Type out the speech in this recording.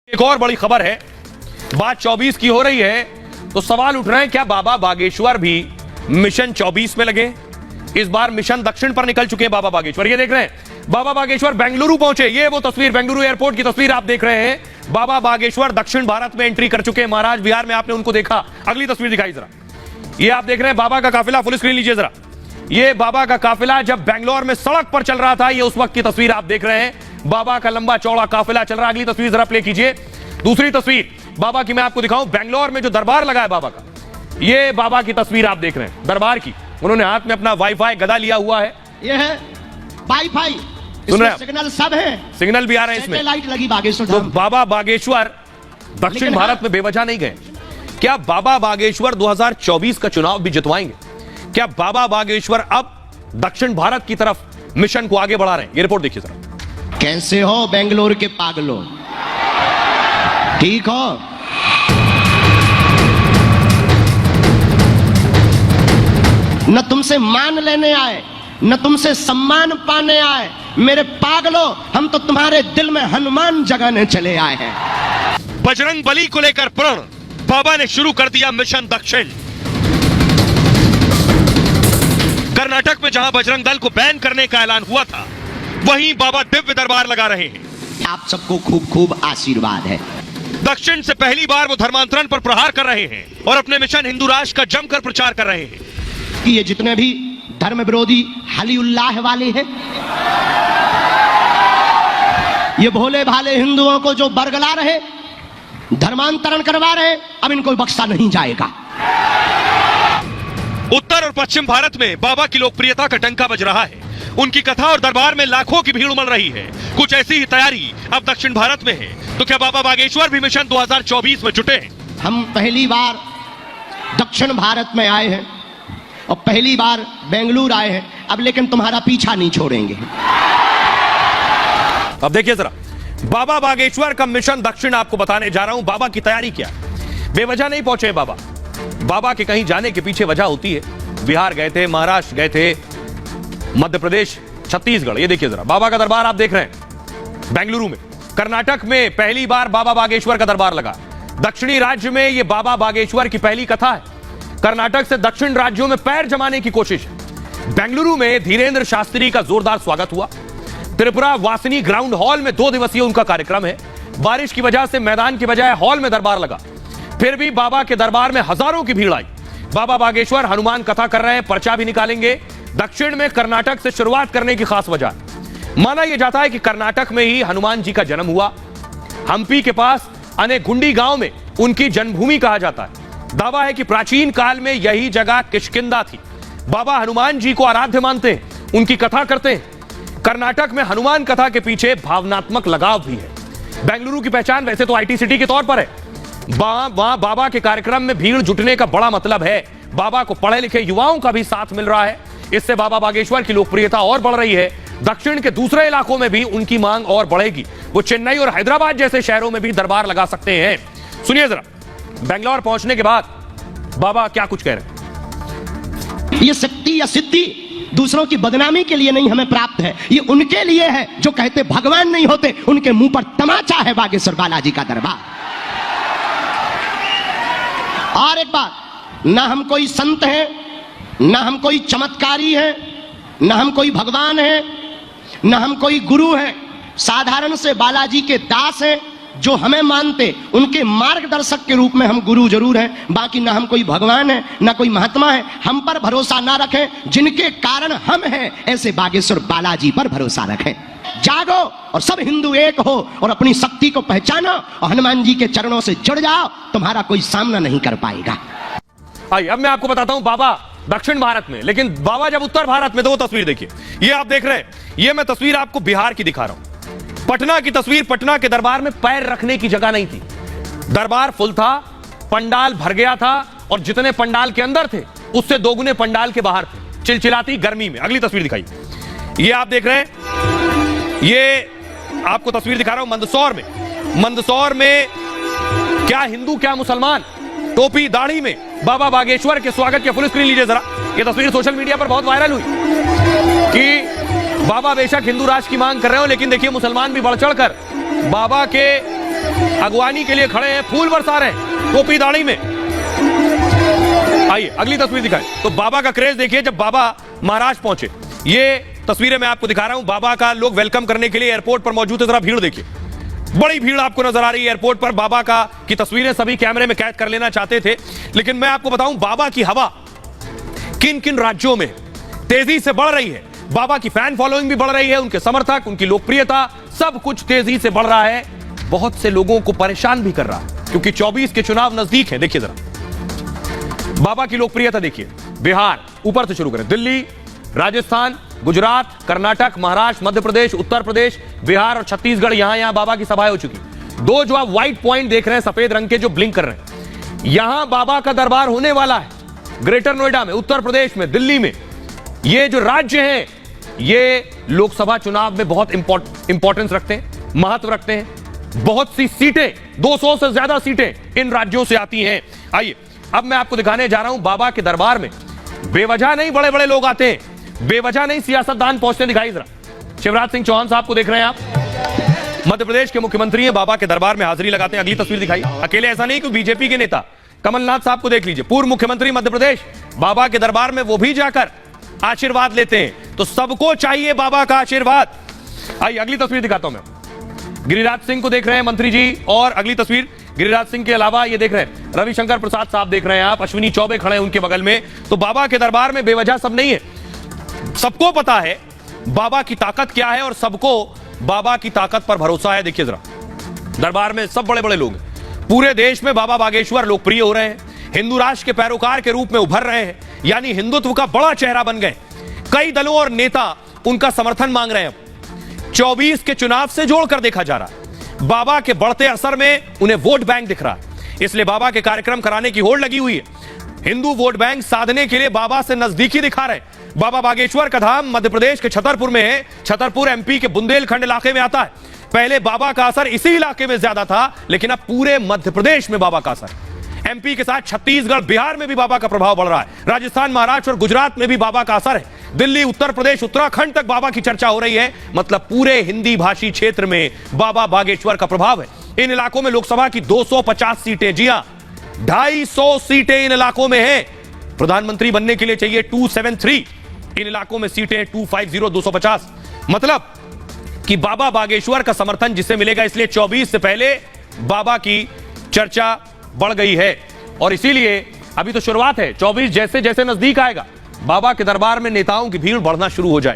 एक और बड़ी खबर है, बात 24 की हो रही है तो सवाल उठ रहे हैं क्या बाबा बागेश्वर भी मिशन 24 में लगे। इस बार मिशन दक्षिण पर निकल चुके हैं बाबा बागेश्वर। ये देख रहे हैं बाबा बागेश्वर बेंगलुरु पहुंचे, ये वो तस्वीर बेंगलुरु एयरपोर्ट की तस्वीर आप देख रहे हैं। बाबा बागेश्वर दक्षिण भारत में एंट्री कर चुके हैं। महाराज बिहार में आपने उनको देखा। अगली तस्वीर दिखाई जरा, ये आप देख रहे हैं बाबा का काफिला, फुल स्क्रीन लीजिए जरा। ये बाबा का काफिला जब बेंगलोर में सड़क पर चल रहा था, ये उस वक्त की तस्वीर आप देख रहे हैं। बाबा का लंबा चौड़ा काफिला चल रहा है। अगली तस्वीर जरा प्ले कीजिए। दूसरी तस्वीर बाबा की मैं आपको दिखाऊं, बेंगलोर में जो दरबार लगा है बाबा का, ये बाबा की तस्वीर आप देख रहे हैं दरबार की। उन्होंने हाथ में अपना वाईफाई गदा लिया हुआ है। ये है वाईफाई, सुन रहे हैं? सिग्नल सब है, सिग्नल भी आ रहे हैं इसमें। लाइट लगी बागेश्वर तो धाम। बाबा बागेश्वर दक्षिण भारत में बेवजह नहीं गए। क्या बाबा बागेश्वर 2024 का चुनाव भी जितवाएंगे? क्या बाबा बागेश्वर अब दक्षिण भारत की तरफ मिशन को आगे बढ़ा रहे हैं? ये रिपोर्ट देखिए जरा। कैसे हो बेंगलोर के पागलों, ठीक हो? न तुमसे मान लेने आए, न तुमसे सम्मान पाने आए। मेरे पागलों, हम तो तुम्हारे दिल में हनुमान जगाने चले आए हैं। बजरंग बली को लेकर प्रण, बाबा ने शुरू कर दिया मिशन दक्षिण। कर्नाटक में जहां बजरंग दल को बैन करने का ऐलान हुआ था, वहीं बाबा दिव्य दरबार लगा रहे हैं। आप सबको खूब खूब आशीर्वाद है। दक्षिण से पहली बार वो धर्मांतरण पर प्रहार कर रहे हैं और अपने मिशन हिंदू राष्ट्र का जमकर प्रचार कर रहे हैं कि ये जितने भी धर्म विरोधी हलीउल्लाह वाले हैं, ये भोले भाले हिंदुओं को जो बरगला रहे, धर्मांतरण करवा रहे, अब इनको बख्शा नहीं जाएगा। उत्तर और पश्चिम भारत में बाबा की लोकप्रियता का डंका बज रहा है। उनकी कथा और दरबार में लाखों की भीड़ उमड़ रही है। कुछ ऐसी ही तैयारी अब दक्षिण भारत में है। तो क्या बाबा बागेश्वर भी मिशन 2024 में जुटे हैं? हम पहली बार दक्षिण भारत में आए हैं और पहली बार बेंगलुरु आए हैं, अब लेकिन तुम्हारा पीछा नहीं छोड़ेंगे। अब देखिए जरा, बाबा बागेश्वर का मिशन दक्षिण आपको बताने जा रहा हूं। बाबा की तैयारी क्या, बेवजह नहीं पहुंचे बाबा। बाबा के कहीं जाने के पीछे वजह होती है। बिहार गए थे, महाराष्ट्र गए थे, मध्य प्रदेश, छत्तीसगढ़। ये देखिए जरा, बाबा का दरबार आप देख रहे हैं बेंगलुरु में। कर्नाटक में पहली बार बाबा बागेश्वर का दरबार लगा। दक्षिणी राज्य में यह बाबा बागेश्वर की पहली कथा है। कर्नाटक से दक्षिण राज्यों में पैर जमाने की कोशिश है। बेंगलुरु में धीरेन्द्र शास्त्री का जोरदार स्वागत हुआ। त्रिपुरा वासिनी ग्राउंड हॉल में 2 दिवसीय उनका कार्यक्रम है। बारिश की वजह से मैदान की बजाय हॉल में दरबार लगा, फिर भी बाबा के दरबार में हजारों की भीड़ आई। बाबा बागेश्वर हनुमान कथा कर रहे हैं, पर्चा भी निकालेंगे। दक्षिण में कर्नाटक से शुरुआत करने की खास वजह, माना यह जाता है कि कर्नाटक में ही हनुमान जी का जन्म हुआ। हम्पी के पास अनेगुंडी गांव में उनकी जन्मभूमि कहा जाता है। दावा है कि प्राचीन काल में यही जगह किष्किंधा थी। बाबा हनुमान जी को आराध्य मानते हैं, उनकी कथा करते हैं। कर्नाटक में हनुमान कथा के पीछे भावनात्मक लगाव भी है। बेंगलुरु की पहचान वैसे तो आईटी सिटी के तौर पर है। वहां बाबा के कार्यक्रम में भीड़ जुटने का बड़ा मतलब है। बाबा को पढ़े लिखे युवाओं का भी साथ मिल रहा है। इससे बाबा बागेश्वर की लोकप्रियता और बढ़ रही है। दक्षिण के दूसरे इलाकों में भी उनकी मांग और बढ़ेगी। वो चेन्नई और हैदराबाद जैसे शहरों में भी दरबार लगा सकते हैं। सुनिए जरा, बेंगलोर पहुंचने के बाद बाबा क्या कुछ कह रहे हैं। ये शक्ति या सिद्धि दूसरों की बदनामी के लिए नहीं हमें प्राप्त है, ये उनके लिए है जो कहते भगवान नहीं होते, उनके मुंह पर तमाचा है बागेश्वर बालाजी का दरबार। और एक बात, ना हम कोई संत हैं, ना हम कोई चमत्कारी हैं, ना हम कोई भगवान हैं, ना हम कोई गुरु हैं। साधारण से बालाजी के दास हैं जो हमें मानते, उनके मार्गदर्शक के रूप में हम गुरु जरूर हैं। बाकी ना हम कोई भगवान है, ना कोई महात्मा है। हम पर भरोसा ना रखें, जिनके कारण हम हैं, ऐसे बागेश्वर बालाजी पर भरोसा रखें। जागो और सब हिंदू एक हो और अपनी शक्ति को पहचानो और हनुमान जी के चरणों से जुड़ जाओ, तुम्हारा कोई सामना नहीं कर पाएगा। आइए अब मैं आपको बताता हूं बाबा दक्षिण भारत में, लेकिन बाबा जब उत्तर भारत में, तो वो तस्वीर देखिए। ये आप देख रहे हैं, ये मैं तस्वीर आपको बिहार की दिखा रहा हूं। पटना की तस्वीर। पटना के दरबार में पैर रखने की जगह नहीं थी। दरबार फुल था, पंडाल भर गया था और जितने पंडाल के अंदर थे उससे दोगुने पंडाल के बाहर थे, चिलचिलाती गर्मी में। अगली तस्वीर दिखाइए। ये आप देख रहे हैं, ये आपको तस्वीर दिखा रहा हूं मंदसौर में। मंदसौर में क्या हिंदू क्या मुसलमान, टोपी दाढ़ी में बाबा बागेश्वर के स्वागत के फुल स्क्रीन लीजिए जरा। ये तस्वीर सोशल मीडिया पर बहुत वायरल हुई कि बाबा बेशक हिंदू राष्ट्र की मांग कर रहे हो, लेकिन देखिए मुसलमान भी बढ़ चढ़कर बाबा के अगवानी के लिए खड़े हैं, फूल बरसा रहे हैं टोपी दाढ़ी में। आइए अगली तस्वीर दिखाएं। तो बाबा का क्रेज देखिए जब बाबा महाराष्ट्र पहुंचे। ये तस्वीरें मैं आपको दिखा रहा हूं, बाबा का लोग वेलकम करने के लिए एयरपोर्ट पर मौजूद है। जरा भीड़ देखिए, बड़ी भीड़ आपको नजर आ रही है एयरपोर्ट पर। बाबा का की तस्वीरें सभी कैमरे में कैद कर लेना चाहते थे, लेकिन मैं आपको बताऊं बाबा की हवा किन किन राज्यों में तेजी से बढ़ रही है। बाबा की फैन फॉलोइंग भी बढ़ रही है, उनके समर्थक, उनकी लोकप्रियता, सब कुछ तेजी से बढ़ रहा है। बहुत से लोगों को परेशान भी कर रहा है क्योंकि 24 के चुनाव नजदीक है। देखिए जरा बाबा की लोकप्रियता देखिए। बिहार ऊपर से शुरू करें, दिल्ली, राजस्थान, गुजरात, कर्नाटक, महाराष्ट्र, मध्य प्रदेश, उत्तर प्रदेश, बिहार और छत्तीसगढ़, यहां बाबा की सभाएं हो चुकी। दो जो आप व्हाइट पॉइंट देख रहे हैं सफेद रंग के जो ब्लिंक कर रहे हैं, यहां बाबा का दरबार होने वाला है। ग्रेटर नोएडा में, उत्तर प्रदेश में, दिल्ली में। ये जो राज्य हैं ये लोकसभा चुनाव में बहुत इंपॉर्टेंस रखते हैं, महत्व रखते हैं। बहुत सी सीटें, 200 से ज्यादा सीटें इन राज्यों से आती हैं। आइए अब मैं आपको दिखाने जा रहा हूं बाबा के दरबार में बेवजह नहीं बड़े बड़े लोग आते हैं, बेवजह नहीं सियासतदान पहुंचते दिखाई। जरा शिवराज सिंह चौहान साहब को देख रहे हैं आप, मध्य प्रदेश के मुख्यमंत्री हैं, बाबा के दरबार में हाजिरी लगाते हैं। अगली तस्वीर दिखाई। अकेले ऐसा नहीं कि बीजेपी के नेता कमलनाथ साहब को देख लीजिए, पूर्व मुख्यमंत्री मध्य प्रदेश, बाबा के दरबार में वो भी जाकर आशीर्वाद लेते हैं। तो सबको चाहिए बाबा का आशीर्वाद। आइए अगली तस्वीर दिखाता हूं मैं। गिरिराज सिंह को देख रहे हैं मंत्री जी, और अगली तस्वीर गिरिराज सिंह के अलावा ये देख रहे हैं रविशंकर प्रसाद साहब देख रहे हैं आप, अश्विनी चौबे खड़े हैं उनके बगल में। तो बाबा के दरबार में बेवजह सब नहीं है, सबको पता है बाबा की ताकत क्या है और सबको बाबा की ताकत पर भरोसा है। देखिए जरा दरबार में सब बड़े बड़े लोग हैं। पूरे देश में बाबा बागेश्वर लोकप्रिय हो रहे हैं, हिंदू राष्ट्र के पैरोकार के रूप में उभर रहे हैं, यानी हिंदुत्व का बड़ा चेहरा बन गए। कई दलों और नेता उनका समर्थन मांग रहे हैं। 24 के चुनाव से जोड़कर देखा जा रहा है, बाबा के बढ़ते असर में उन्हें वोट बैंक दिख रहा है, इसलिए बाबा के कार्यक्रम कराने की होड़ लगी हुई है। हिंदू वोट बैंक साधने के लिए बाबा से नजदीकी दिखा रहे। बाबा बागेश्वर का धाम मध्य प्रदेश के छतरपुर में है। छतरपुर एमपी के बुंदेलखंड इलाके में आता है। पहले बाबा का असर इसी इलाके में ज्यादा था, लेकिन अब पूरे मध्य प्रदेश में बाबा का असर। एमपी के साथ छत्तीसगढ़, बिहार में भी बाबा का प्रभाव बढ़ रहा है। राजस्थान, महाराष्ट्र और गुजरात में भी बाबा का असर है। दिल्ली, उत्तर प्रदेश, उत्तराखंड तक बाबा की चर्चा हो रही है। मतलब पूरे हिंदी भाषी क्षेत्र में बाबा बागेश्वर का प्रभाव है। इन इलाकों में लोकसभा की 250 सीटें, जी हां 250 सीटें इन इलाकों में हैं। प्रधानमंत्री बनने के लिए चाहिए 273, इन इलाकों में सीटें 250, 250। मतलब कि बाबा बागेश्वर का समर्थन जिसे मिलेगा, इसलिए 24 से पहले बाबा की चर्चा बढ़ गई है। और इसीलिए अभी तो शुरुआत है, 24 जैसे जैसे नजदीक आएगा बाबा के दरबार में नेताओं की भीड़ बढ़ना शुरू हो जाए।